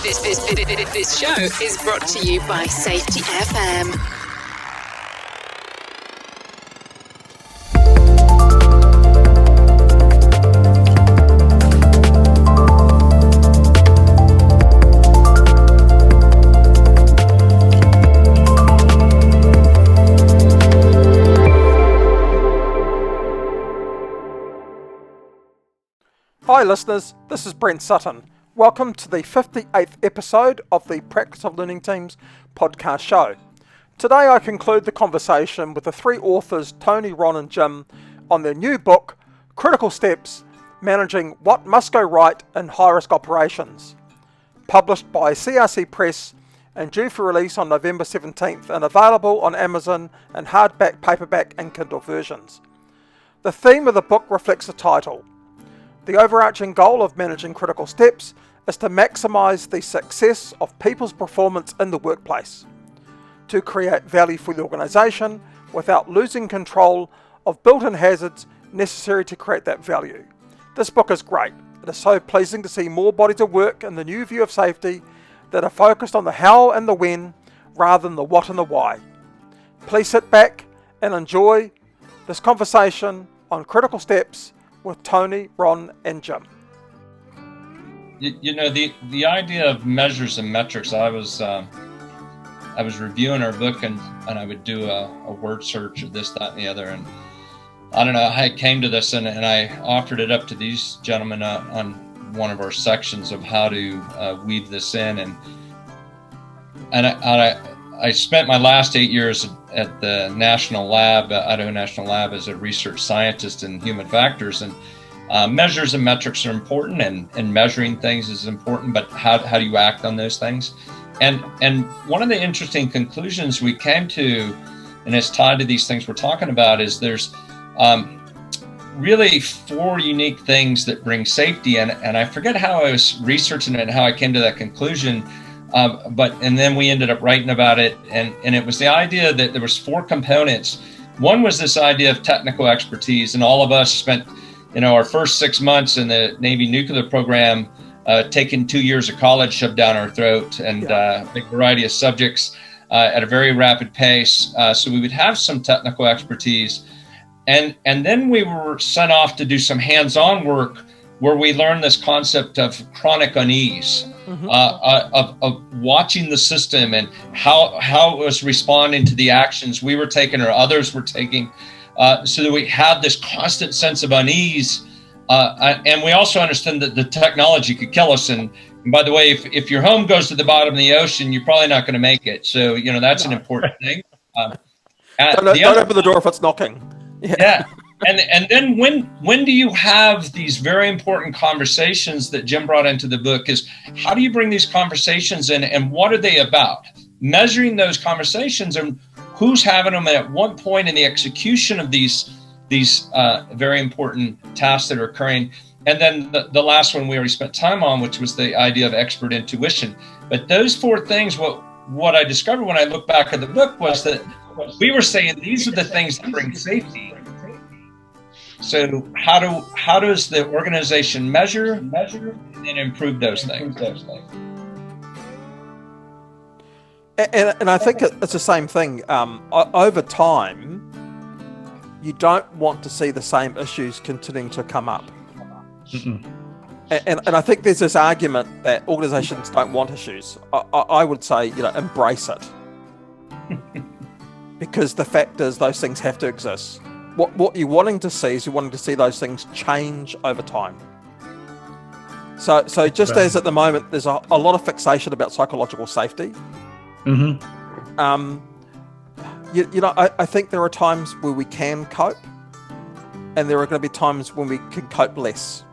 This show is brought to you by Safety FM. Hi listeners, this is Brent Sutton. Welcome to the 58th episode of the Practice of Learning Teams podcast show. Today I conclude the conversation with the three authors, Tony, Ron and Jim, on their new book, Critical Steps, Managing What Must Go Right in High-Risk Operations, published by CRC Press and due for release on November 17th and available on Amazon in hardback, paperback and Kindle versions. The theme of the book reflects the title. The overarching goal of managing critical steps is to maximise the success of people's performance in the workplace, to create value for the organisation without losing control of built-in hazards necessary to create that value. This book is great. It is so pleasing to see more bodies of work in the new view of safety that are focused on the how and the when rather than the what and the why. Please sit back and enjoy this conversation on critical steps with Tony, Ron, and Jim. You know, the idea of measures and metrics, I was reviewing our book and I would do a word search of this, that, and the other. And I don't know, I came to this and I offered it up to these gentlemen on one of our sections of how to weave this in. And I spent my last 8 years at the National Lab, Idaho National Lab, as a research scientist in human factors. And measures and metrics are important, and measuring things is important, but how do you act on those things? And one of the interesting conclusions we came to, and it's tied to these things we're talking about, is there's really four unique things that bring safety. And I forget how I was researching it and how I came to that conclusion. And then we ended up writing about it, and it was the idea that there was four components. One was this idea of technical expertise, and all of us spent, our first 6 months in the Navy nuclear program, taking 2 years of college shoved down our throat, and a big variety of subjects at a very rapid pace. So we would have some technical expertise, and then we were sent off to do some hands-on work where we learned this concept of chronic unease. Of watching the system and how it was responding to the actions we were taking or others were taking, so that we had this constant sense of unease. And we also understood that the technology could kill us. And by the way, if your home goes to the bottom of the ocean, you're probably not going to make it. So, that's an important thing. Don't open the door if it's knocking. Yeah. And then when do you have these very important conversations that Jim brought into the book? Is how do you bring these conversations in, and what are they about? Measuring those conversations and who's having them at what point in the execution of these very important tasks that are occurring. And then the last one we already spent time on, which was the idea of expert intuition. But those four things, what I discovered when I looked back at the book was that we were saying these are the things that bring safety. So how does the organization measure and improve those things? And I think it's the same thing. Over time, you don't want to see the same issues continuing to come up. And I think there's this argument that organizations don't want issues. I would say, embrace it. Because the fact is those things have to exist. What you're wanting to see is you're wanting to see those things change over time. So just as at the moment, there's a lot of fixation about psychological safety. I think there are times where we can cope, and there are going to be times when we can cope less.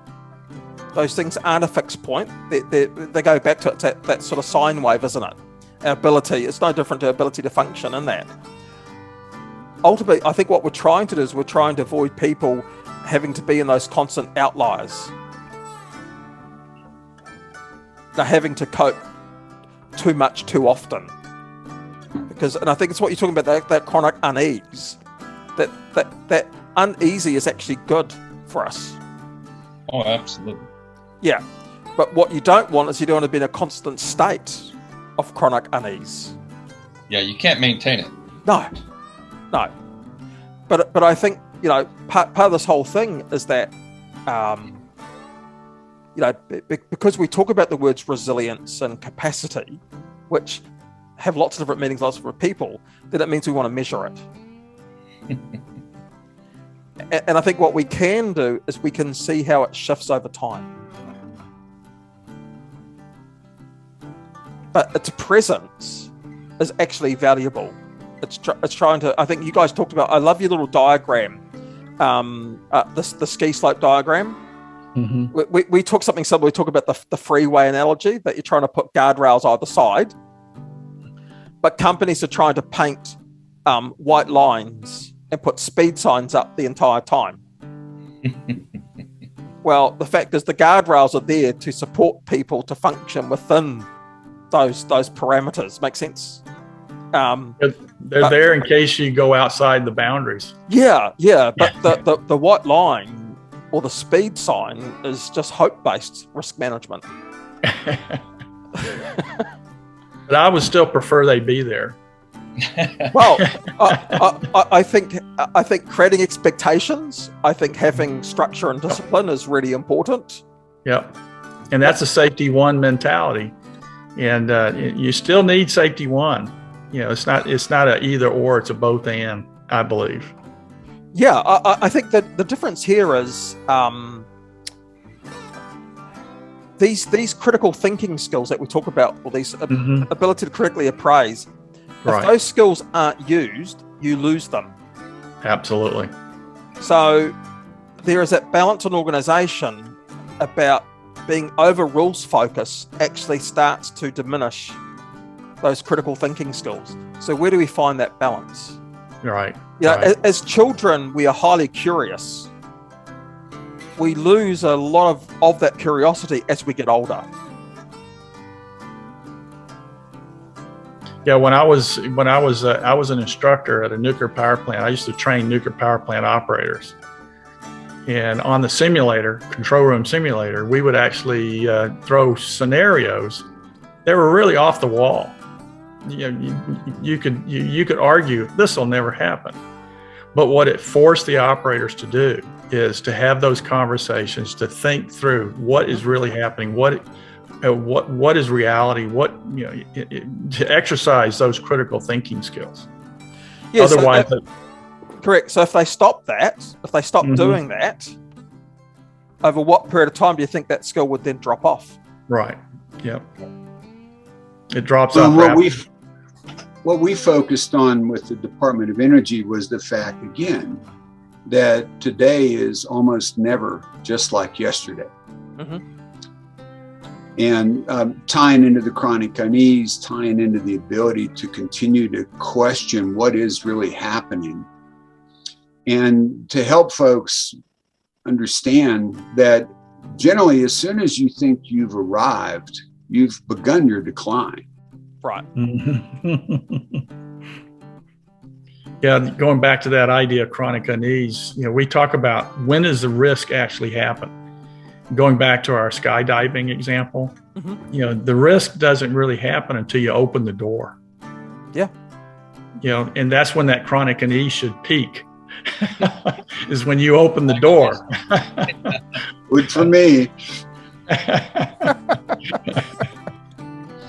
Those things aren't a fixed point. They go back to that sort of sine wave, isn't it? Our ability, it's no different to our ability to function in that. Ultimately, I think what we're trying to do is we're trying to avoid people having to be in those constant outliers. They're having to cope too much, too often. And I think it's what you're talking about, that chronic unease. That uneasy is actually good for us. Oh, absolutely. Yeah. But what you don't want is you don't want to be in a constant state of chronic unease. Yeah, you can't maintain it. No. But I think, part of this whole thing is that, because we talk about the words resilience and capacity, which have lots of different meanings, lots of different people, then it means we want to measure it. And I think what we can do is we can see how it shifts over time. But its presence is actually valuable. It's trying to, I think you guys talked about, I love your little diagram, the ski slope diagram. Mm-hmm. We talk something similar. We talk about the freeway analogy, that you're trying to put guardrails either side. But companies are trying to paint white lines and put speed signs up the entire time. Well, the fact is the guardrails are there to support people to function within those parameters. Make sense? They're there in case you go outside the boundaries. Yeah. But the white line or the speed sign is just hope-based risk management. But I would still prefer they be there. Well, I think creating expectations, I think having structure and discipline is really important. Yep. And that's a safety one mentality. And you still need safety one. It's not a either or, it's a both and, I believe. Yeah, I think that the difference here is these critical thinking skills that we talk about, or these ability to correctly appraise. Right. If those skills aren't used, you lose them. Absolutely. So there is that balance in organisation about being over rules focus actually starts to diminish those critical thinking skills. So where do we find that balance? Right. As children, we are highly curious. We lose a lot of that curiosity as we get older. Yeah, when I was an instructor at a nuclear power plant. I used to train nuclear power plant operators, and on the simulator, control room simulator, we would actually throw scenarios that were really off the wall. You could argue this will never happen, but what it forced the operators to do is to have those conversations, to think through what is really happening, what is reality, to exercise those critical thinking skills. Yeah, otherwise, correct. So if they stop doing that, over what period of time do you think that skill would then drop off? Right. Yep. It drops off. What we focused on with the Department of Energy was the fact, again, that today is almost never just like yesterday. Mm-hmm. And tying into the chronic unease, tying into the ability to continue to question what is really happening, and to help folks understand that generally, as soon as you think you've arrived, you've begun your decline. Right. Yeah, going back to that idea of chronic unease, we talk about when does the risk actually happen? Going back to our skydiving example, the risk doesn't really happen until you open the door. Yeah. And that's when that chronic unease should peak, is when you open the door. Good for me.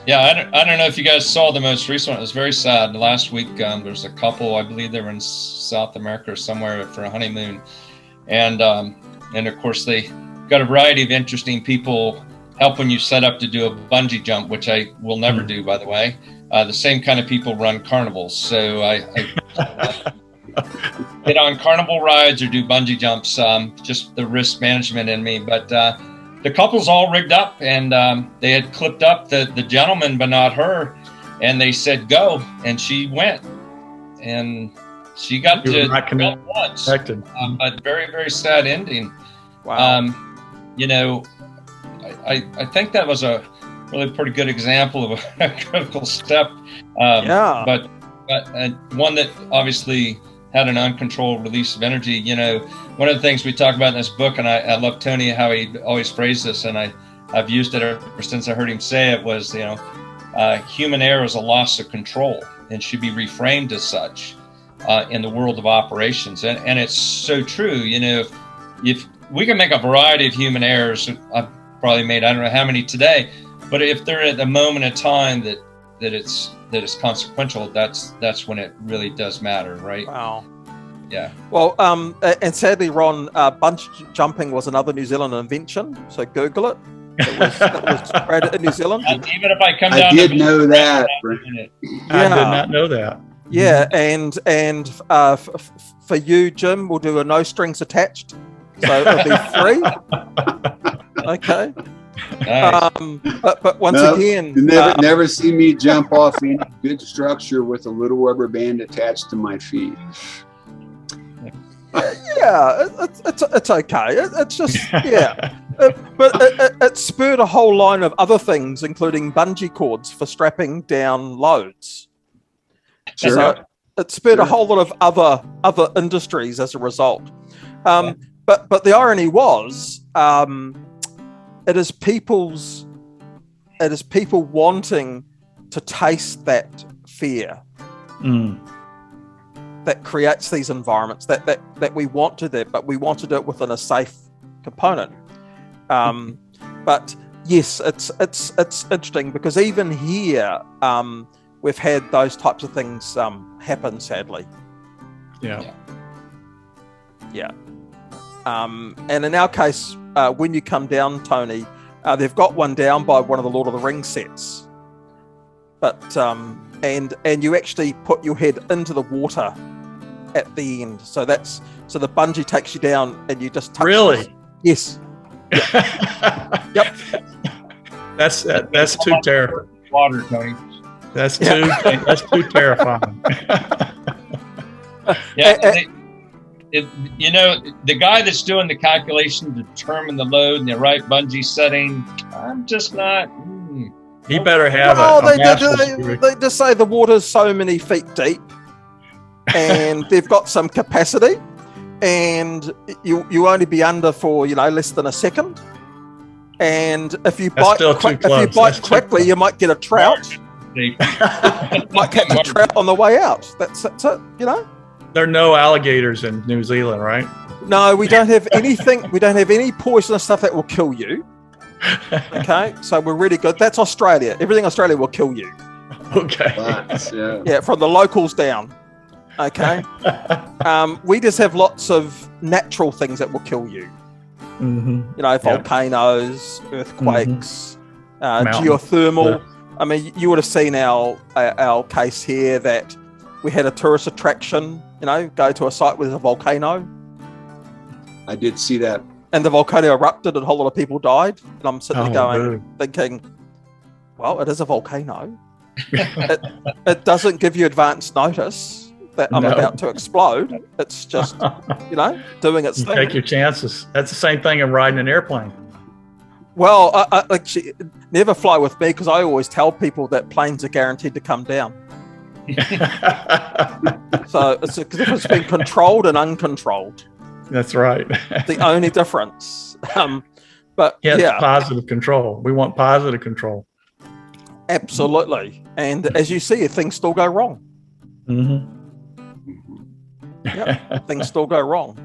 Yeah, I don't know if you guys saw the most recent one. It was very sad. Last week, there's a couple, I believe they were in South America or somewhere for a honeymoon. And of course, they got a variety of interesting people helping you set up to do a bungee jump, which I will never do, by the way. The same kind of people run carnivals. So I get on carnival rides or do bungee jumps, just the risk management in me. But the couple's all rigged up, and they had clipped up the gentleman, but not her. And they said, go. And she went. And she got to go once. But very, very sad ending. Wow. I think that was a really pretty good example of a critical step. But one that obviously had an uncontrolled release of energy. One of the things we talk about in this book, and I love Tony, how he always phrased this, and I I've used it ever since I heard him say it, was, human error is a loss of control and should be reframed as such in the world of operations. And it's so true. If we can make a variety of human errors, I've probably made, I don't know how many today, but if they're at the moment of time that it's consequential, that's when it really does matter, right? Wow. Yeah. Well, and sadly, Ron, bungee jumping was another New Zealand invention. So Google it. It was created in New Zealand. Even if I come down, I did know that. I did not know that. Yeah, and for you, Jim, we'll do a no strings attached, so it'll be free. Okay. Nice. But once again, you never see me jump off any good structure with a little rubber band attached to my feet. Yeah, it's okay. It's just but it spurred a whole line of other things, including bungee cords for strapping down loads. Sure. So it spurred a whole lot of other industries as a result. But the irony was, it is people wanting to taste that fear that creates these environments that we want to do, but we want to do it within a safe component. But yes, it's interesting because even here we've had those types of things happen, sadly. Yeah. And in our case, when you come down, Tony, they've got one down by one of the Lord of the Rings sets, but and you actually put your head into the water at the end, so the bungee takes you down and you just touch Really? Yes. Yep. That's too terrifying. Water, Tony. That's too terrifying. The guy that's doing the calculation to determine the load and the right bungee setting, I'm just not. He better have they just say the water's so many feet deep, and they've got some capacity, and you only be under for less than a second. And if you bite quickly, you might get a trout. Might catch a trout on the way out. That's it. There are no alligators in New Zealand, right? No, we don't have anything. We don't have any poisonous stuff that will kill you. Okay, so we're really good. That's Australia. Everything Australia will kill you. Okay. Yeah, from the locals down. Okay. We just have lots of natural things that will kill you. Mm-hmm. Volcanoes, earthquakes, geothermal. Yeah. I mean, you would have seen our case here that we had a tourist attraction, go to a site where there's a volcano. I did see that. And the volcano erupted and a whole lot of people died. And I'm sitting there thinking, well, it is a volcano. It doesn't give you advance notice that I'm about to explode. It's just, doing its thing. Take your chances. That's the same thing in riding an airplane. Well, I never fly with me because I always tell people that planes are guaranteed to come down. So it's a difference between controlled and uncontrolled. That's right. The only difference. But positive control. We want positive control. Absolutely. And as you see, things still go wrong. Mm-hmm. Yep, things still go wrong.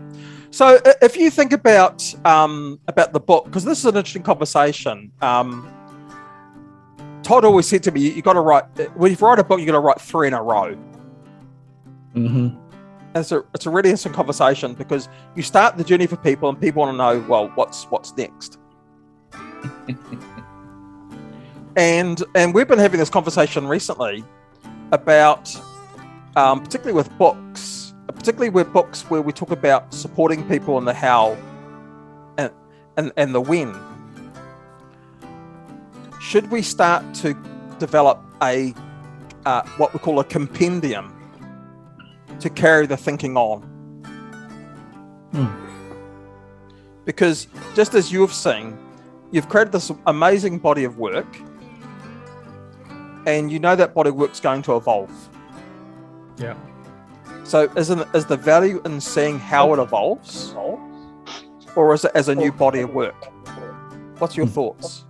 So if you think about the book, because this is an interesting conversation. Todd always said to me, you got to write, when you write a book, you got to write 3 in a row. Mm-hmm. It's a really interesting conversation because you start the journey for people and people want to know, well, what's next? and we've been having this conversation recently about, particularly with books, where we talk about supporting people in the how and the when. Should we start to develop a what we call a compendium to carry the thinking on? Because just as you've seen, you've created this amazing body of work, and that body of work's going to evolve. Yeah. So is the value in seeing how it evolves, or is it as a new body of work? What's your thoughts?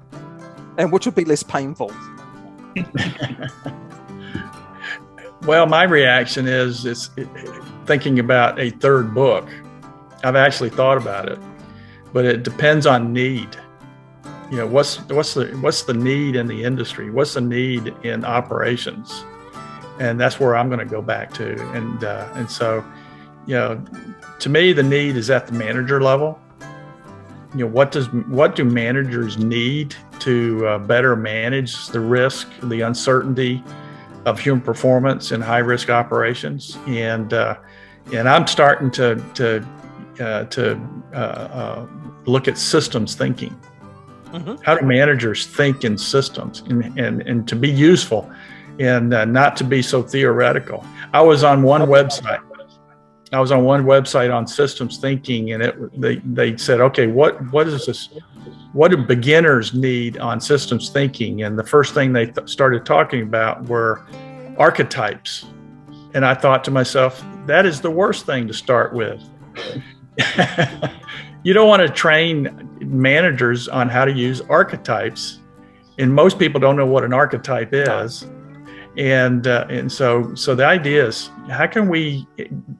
And which would be less painful? Well, my reaction is thinking about a third book. I've actually thought about it, but it depends on need. You know, what's the need in the industry? What's the need in operations? And that's where I'm going to go back to. And so, you know, to me, the need is at the manager level. You know, what do managers need to better manage the risk, the uncertainty of human performance in high risk operations? And I'm starting to look at systems thinking. Mm-hmm. How do managers think in systems and to be useful and not to be so theoretical? I was on one website on systems thinking, and they said, okay, what is this? What do beginners need on systems thinking? And the first thing they started talking about were archetypes. And I thought to myself, that is the worst thing to start with. You don't want to train managers on how to use archetypes, and most people don't know what an archetype is. And so the idea is, how can we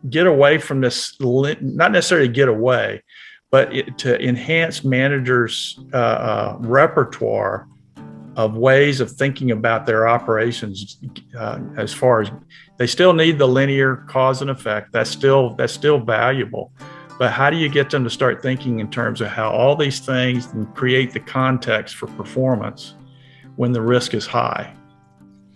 get away from this? Not necessarily get away, but to enhance managers' repertoire of ways of thinking about their operations. As far as they still need the linear cause and effect, that's still valuable. But how do you get them to start thinking in terms of how all these things can create the context for performance when the risk is high?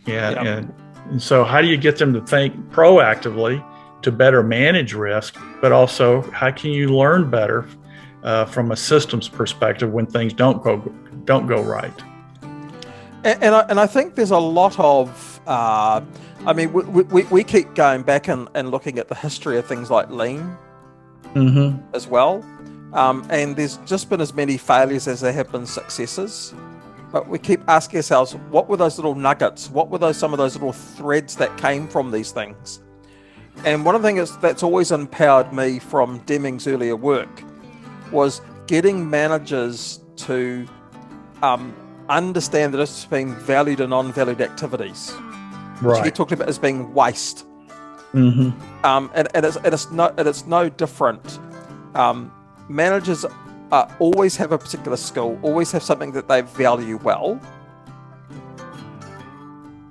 And so how do you get them to think proactively to better manage risk, but also how can you learn better from a systems perspective when things don't go right? And I think there's a lot of, we keep going back and looking at the history of things like lean. Mm-hmm. As well, and there's just been as many failures as there have been successes, but we keep asking ourselves, what were those little nuggets? What were some of those little threads that came from these things? And one of the things that's always empowered me from Deming's earlier work was getting managers to understand that it's being valued and non-valued activities, which he talked about as being waste. Mm-hmm. And it's no different. Managers always have a particular skill, always have something that they value well,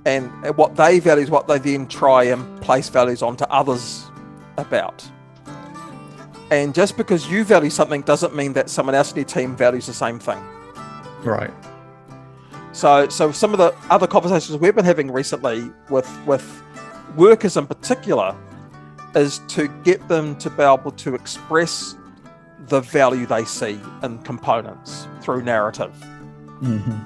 and what they value is what they then try and place values onto others about. And just because you value something doesn't mean that someone else in your team values the same thing. Right. So some of the other conversations we've been having recently with workers in particular is to get them to be able to express the value they see in components through narrative. Mm-hmm.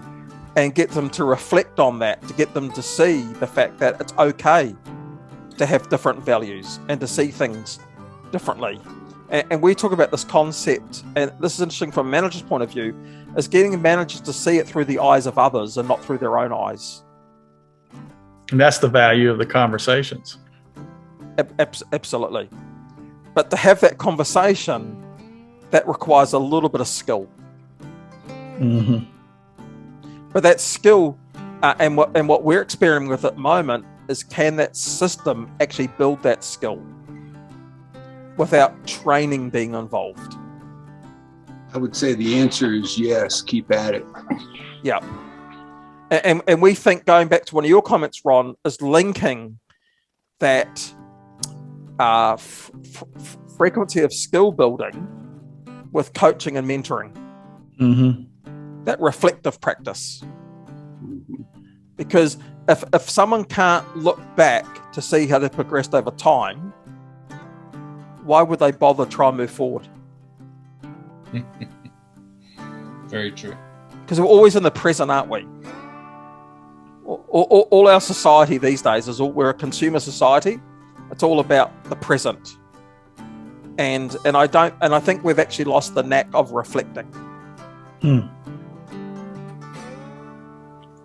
And get them to reflect on that, to get them to see the fact that it's okay to have different values and to see things differently. And we talk about this concept, and this is interesting from a manager's point of view, is getting managers to see it through the eyes of others and not through their own eyes. And that's the value of the conversations. Absolutely. But to have that conversation, that requires a little bit of skill. Mm-hmm. But that skill, and what we're experimenting with at the moment, is can that system actually build that skill without training being involved? I would say the answer is yes, keep at it. Yeah. And we think, going back to one of your comments, Ron, is linking that frequency of skill building with coaching and mentoring. Mm-hmm. That reflective practice. Mm-hmm. Because if someone can't look back to see how they've progressed over time, why would they bother try and move forward? Very true. Because we're always in the present, aren't we? All our society these days we're a consumer society. It's all about the present, and I think we've actually lost the knack of reflecting.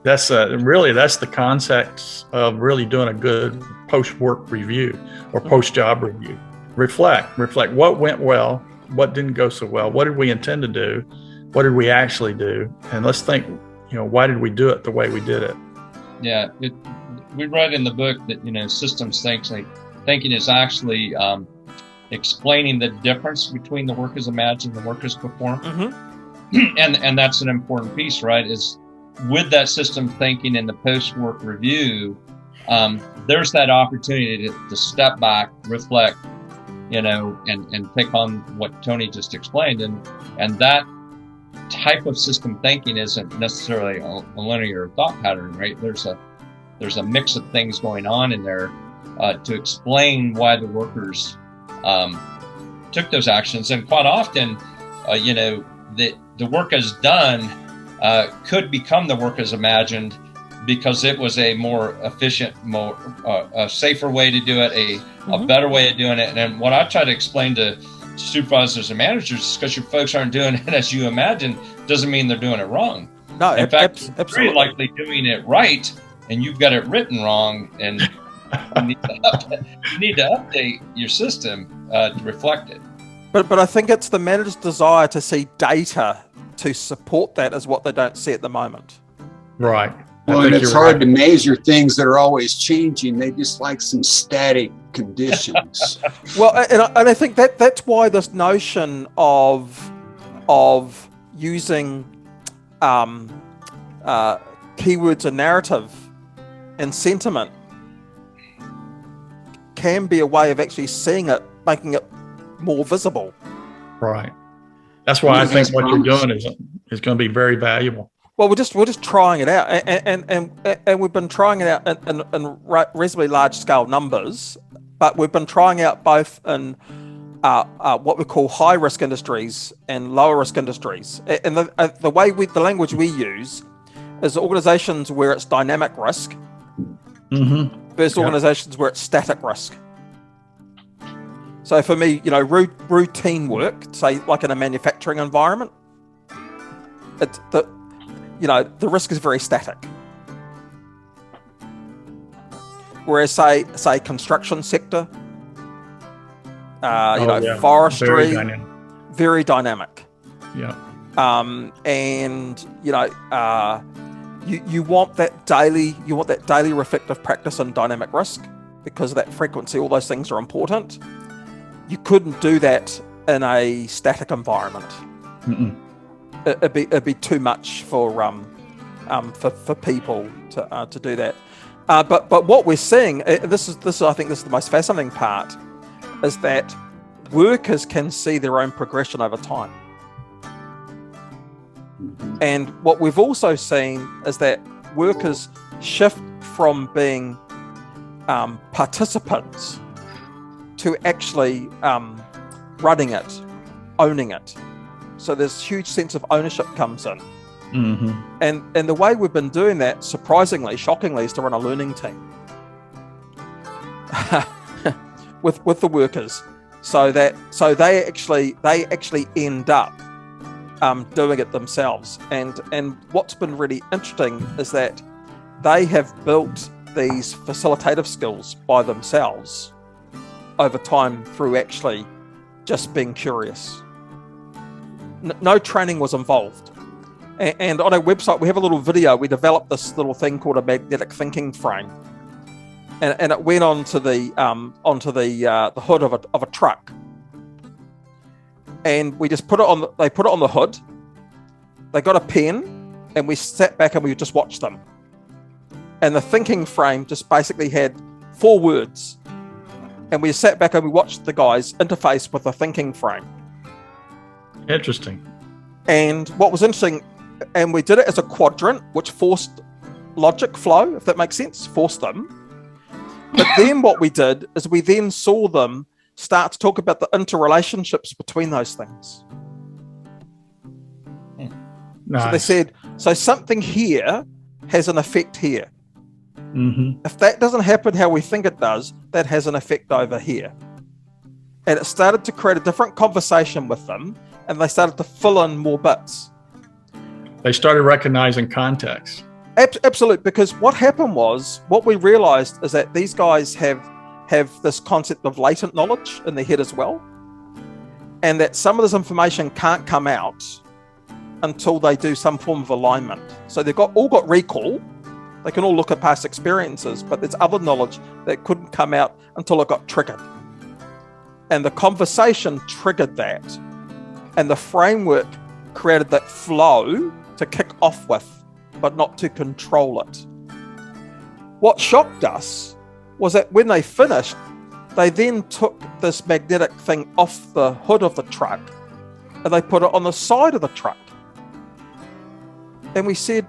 That's the concept of really doing a good post-work review or post-job review. Reflect what went well, what didn't go so well, what did we intend to do, what did we actually do, and let's think, why did we do it the way we did it? Yeah, we read in the book that systems thinking is actually explaining the difference between the work as imagined and the work as performed. Mm-hmm. And that's an important piece, right? Is with that system thinking in the post-work review, there's that opportunity to step back, reflect, and take on what Tony just explained. And that type of system thinking isn't necessarily a linear thought pattern, right? There's a mix of things going on in there to explain why the workers took those actions. And quite often, the work as done could become the work as imagined because it was a more efficient, a safer way to do it, a better way of doing it. And what I try to explain to supervisors and managers is because your folks aren't doing it as you imagine doesn't mean they're doing it wrong. No, in fact, absolutely. Very likely doing it right, and you've got it written wrong, and you need to update your system to reflect it. But I think it's the manager's desire to see data to support that is what they don't see at the moment. Right. Well, and it's hard to measure things that are always changing. They just like some static conditions. Well, and I think that's why this notion of using keywords and narrative and sentiment can be a way of actually seeing it, making it more visible. Right. That's why I think what you're doing is going to be very valuable. Well, we're just trying it out, and we've been trying it out in reasonably large scale numbers, but we've been trying out both in what we call high risk industries and lower risk industries. And the language we use is organizations where it's dynamic risk versus organizations where it's static risk. So for me, routine work, say like in a manufacturing environment, it's the risk is very static. Whereas say construction sector, forestry, very dynamic. Yeah. And you want that daily reflective practice in dynamic risk because of that frequency. All those things are important. You couldn't do that in a static environment. It'd be too much for people to do that. But what we're seeing, I think this is the most fascinating part, is that workers can see their own progression over time. And what we've also seen is that workers shift from being participants to actually running it, owning it. So this huge sense of ownership comes in. And the way we've been doing that, surprisingly, shockingly, is to run a learning team with the workers, so they actually end up doing it themselves. And what's been really interesting is that they have built these facilitative skills by themselves over time through actually just being curious. No training was involved. And on our website, we have a little video. We developed this little thing called a magnetic thinking frame, and it went onto the hood of a truck. And we just put it on. They put it on the hood. They got a pen, and we sat back and we just watched them. And the thinking frame just basically had 4 words, and we sat back and we watched the guys interface with the thinking frame. Interesting. And what was interesting, and we did it as a quadrant, which forced logic flow, if that makes sense, forced them. But then what we did is we then saw them start to talk about the interrelationships between those things. Nice. So they said, so something here has an effect here. If that doesn't happen how we think it does, that has an effect over here. And it started to create a different conversation with them, and they started to fill in more bits. They started recognizing context. Absolutely, because what happened was, what we realized is that these guys have this concept of latent knowledge in their head as well, and that some of this information can't come out until they do some form of alignment. So they've all got recall. They can all look at past experiences, but there's other knowledge that couldn't come out until it got triggered. And the conversation triggered that. And the framework created that flow to kick off with, but not to control it. What shocked us was that when they finished, they then took this magnetic thing off the hood of the truck and they put it on the side of the truck. And we said,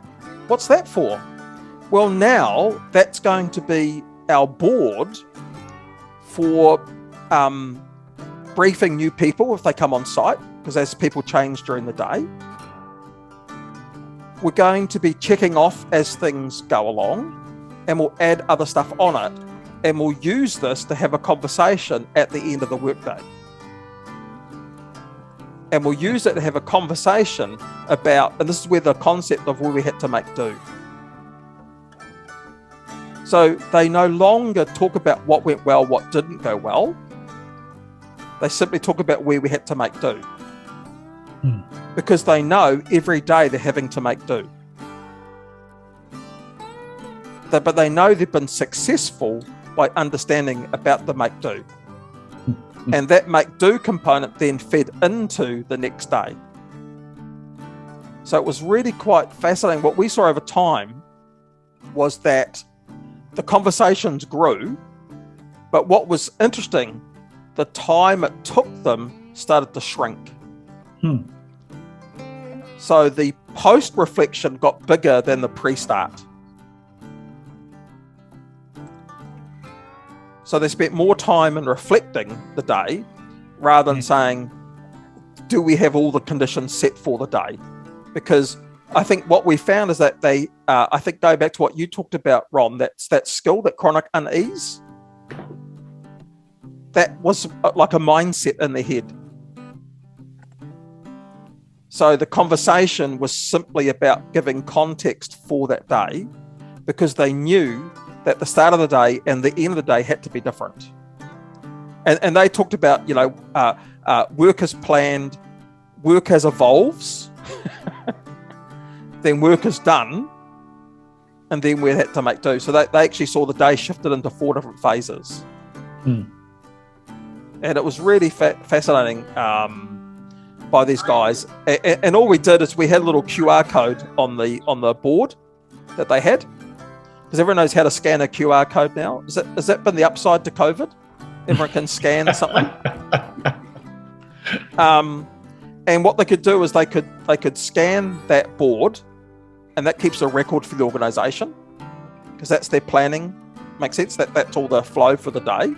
what's that for? Well, now that's going to be our board for briefing new people if they come on site, because as people change during the day. We're going to be checking off as things go along, and we'll add other stuff on it, and we'll use this to have a conversation at the end of the workday. And we'll use it to have a conversation about, and this is where the concept of where we had to make do. So they no longer talk about what went well, what didn't go well. They simply talk about where we had to make do. Because they know every day they're having to make do. But they know they've been successful by understanding about the make do. And that make do component then fed into the next day. So it was really quite fascinating. What we saw over time was that the conversations grew, but what was interesting, the time it took them started to shrink. So the post-reflection got bigger than the pre-start. So they spent more time in reflecting the day rather than saying, do we have all the conditions set for the day? Because I think what we found is that they, I think going back to what you talked about, Ron, that's that skill, that chronic unease, that was like a mindset in their head. So the conversation was simply about giving context for that day, because they knew that the start of the day and the end of the day had to be different. And they talked about, work as planned, work as evolves, then work is done, and then we had to make do. So they actually saw the day shifted into 4 different phases. And it was really fascinating by these guys. And all we did is we had a little QR code on the board that they had, because everyone knows how to scan a QR code now. Has that been the upside to COVID? Everyone can scan something. And what they could do is they could scan that board, and that keeps a record for the organisation, because that's their planning. Makes sense? That's all the flow for the day.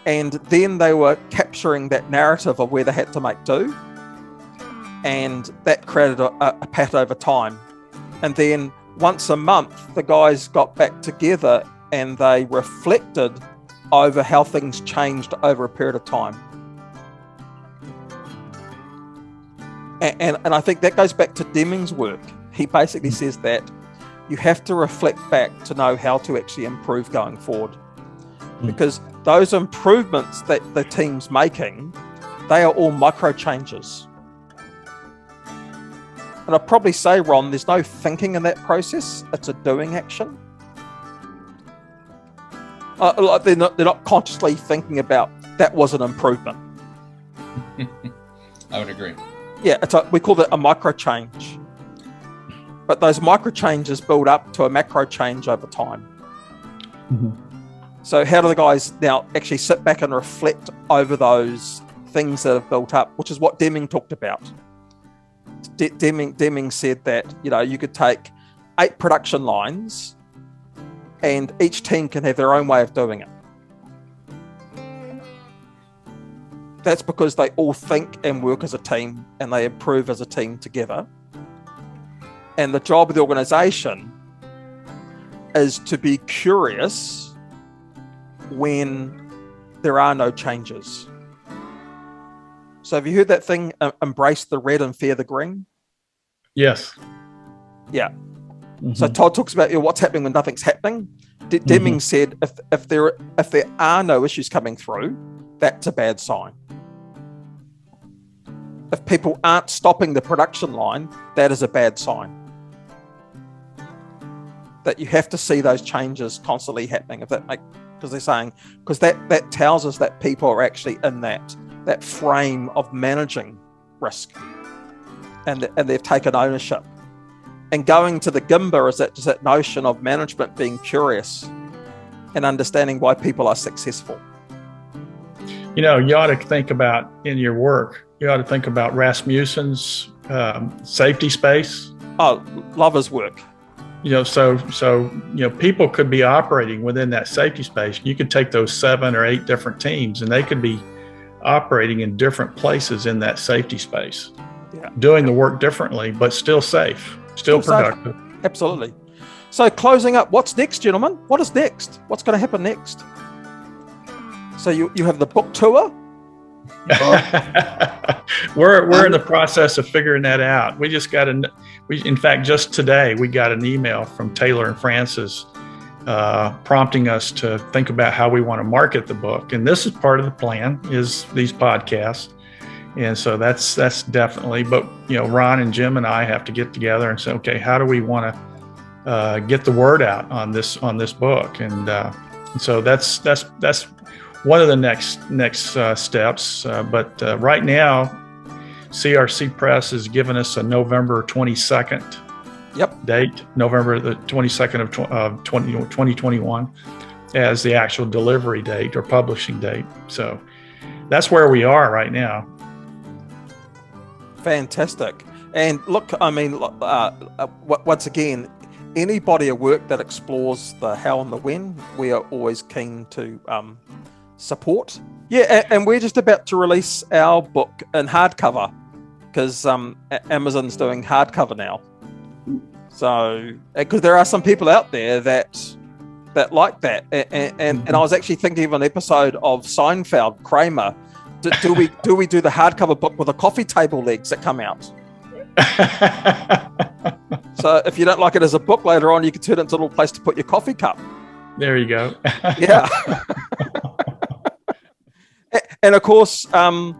And then they were capturing that narrative of where they had to make do, and that created a pattern over time. And then once a month, the guys got back together and they reflected over how things changed over a period of time. And I think that goes back to Deming's work. He basically says that you have to reflect back to know how to actually improve going forward. Because those improvements that the team's making, they are all micro changes. And I'd probably say, Ron, there's no thinking in that process. It's a doing action. They're not consciously thinking about that was an improvement. I would agree. Yeah, we call it a micro change. But those micro changes build up to a macro change over time. So how do the guys now actually sit back and reflect over those things that have built up, which is what Deming talked about. Deming said that, you could take 8 production lines and each team can have their own way of doing it. That's because they all think and work as a team, and they improve as a team together. And the job of the organisation is to be curious when there are no changes. So have you heard that thing, embrace the red and fear the green? Yes. Yeah. Mm-hmm. So Todd talks about what's happening when nothing's happening. Deming said if there are no issues coming through, that's a bad sign. if people aren't stopping the production line, that is a bad sign. That you have to see those changes constantly happening. If that because they're saying, because that tells us that people are actually in that frame of managing risk, and they've taken ownership. And going to the Gimba is that notion of management being curious and understanding why people are successful. You ought to think about in your work, you ought to think about Rasmussen's safety space. Oh, love his work. So people could be operating within that safety space. You could take those 7 or 8 different teams and they could be operating in different places in that safety space, doing the work differently, but still safe, still productive. Safe. Absolutely. So closing up, what's next, gentlemen? What is next? What's going to happen next? So you have the book tour. We're in the process of figuring that out. We just got in fact, just today we got an email from Taylor and Francis prompting us to think about how we want to market the book. And this is part of the plan, is these podcasts. And so that's definitely, but Ron and Jim and I have to get together and say, okay, how do we want to get the word out on this book? And so that's one of the next steps. But right now, CRC Press has given us a November 22nd date, November the 22nd of 2021 as the actual delivery date or publishing date. So that's where we are right now. Fantastic. And look, I mean, once again, any body of work that explores the how and the when, we are always keen to support. Yeah, and we're just about to release our book in hardcover because Amazon's doing hardcover now. So, because there are some people out there that like that, and I was actually thinking of an episode of Seinfeld, Kramer. Do we do the hardcover book with the coffee table legs that come out? So if you don't like it as a book later on, you can turn it into a little place to put your coffee cup. There you go. Yeah. And of course, I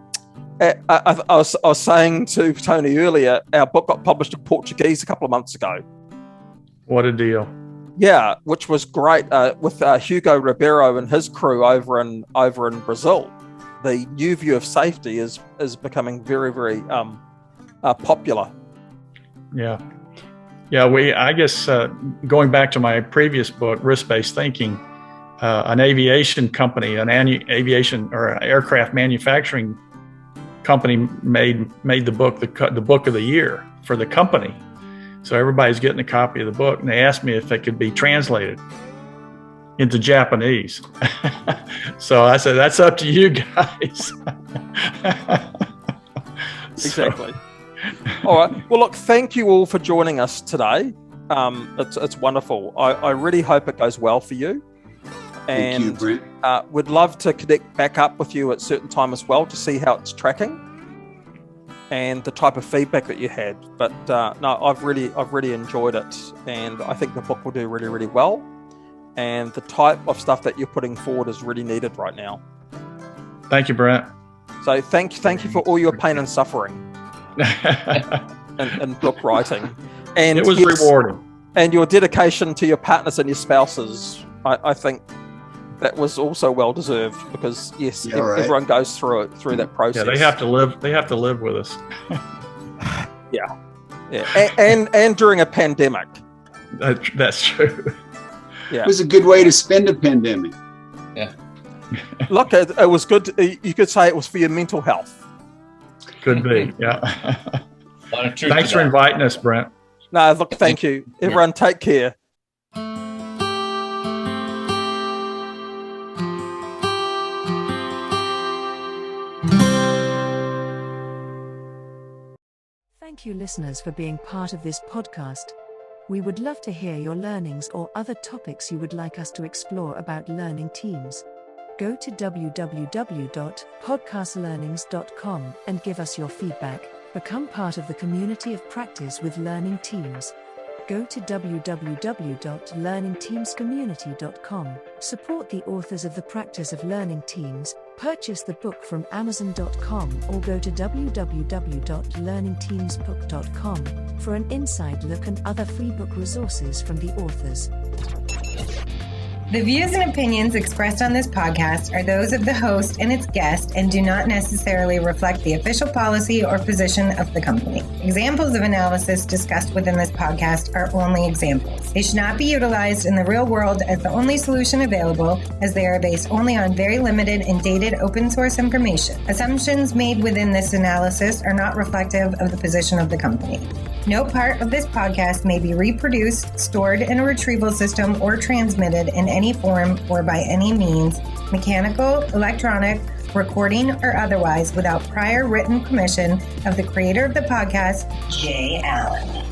was saying to Tony earlier, our book got published in Portuguese a couple of months ago. What a deal. Yeah, which was great with Hugo Ribeiro and his crew over in Brazil. The new view of safety is becoming very, very popular. Yeah. I guess going back to my previous book, Risk-Based Thinking, an aviation company, an aviation or aircraft manufacturing company made the book the book of the year for the company. So everybody's getting a copy of the book, and they asked me if it could be translated into Japanese. So I said, that's up to you guys. Exactly. All right. Well, look, thank you all for joining us today. It's wonderful. I really hope it goes well for you. And thank you, Brent. We'd love to connect back up with you at a certain time as well to see how it's tracking and the type of feedback that you had. But no, I've really enjoyed it, and I think the book will do really, really well. And the type of stuff that you're putting forward is really needed right now. Thank you, Brent. So thank you for all your pain and suffering and book writing. And it was rewarding. And your dedication to your partners and your spouses, I think that was also well deserved, because everyone goes through that process. Yeah, they have to live with us. Yeah. And during a pandemic. That's true. Yeah. It was a good way to spend a pandemic. Yeah. Look, it was good. You could say it was for your mental health. Could be. Yeah. A lot of truth. Thanks for inviting us, Brent. No, look, thank you. Everyone, take care. Thank you, listeners, for being part of this podcast. We would love to hear your learnings or other topics you would like us to explore about learning teams. Go to www.podcastlearnings.com and give us your feedback. Become part of the community of practice with learning teams. Go to www.learningteamscommunity.com. Support the authors of the practice of learning teams, Purchase the book from Amazon.com or go to www.learningteamsbook.com for an inside look and other free book resources from the authors. The views and opinions expressed on this podcast are those of the host and its guest and do not necessarily reflect the official policy or position of the company. Examples of analysis discussed within this podcast are only examples. They should not be utilized in the real world as the only solution available, as they are based only on very limited and dated open source information. Assumptions made within this analysis are not reflective of the position of the company. No part of this podcast may be reproduced, stored in a retrieval system, or transmitted in any form or by any means, mechanical, electronic, recording, or otherwise, without prior written permission of the creator of the podcast, Jay Allen.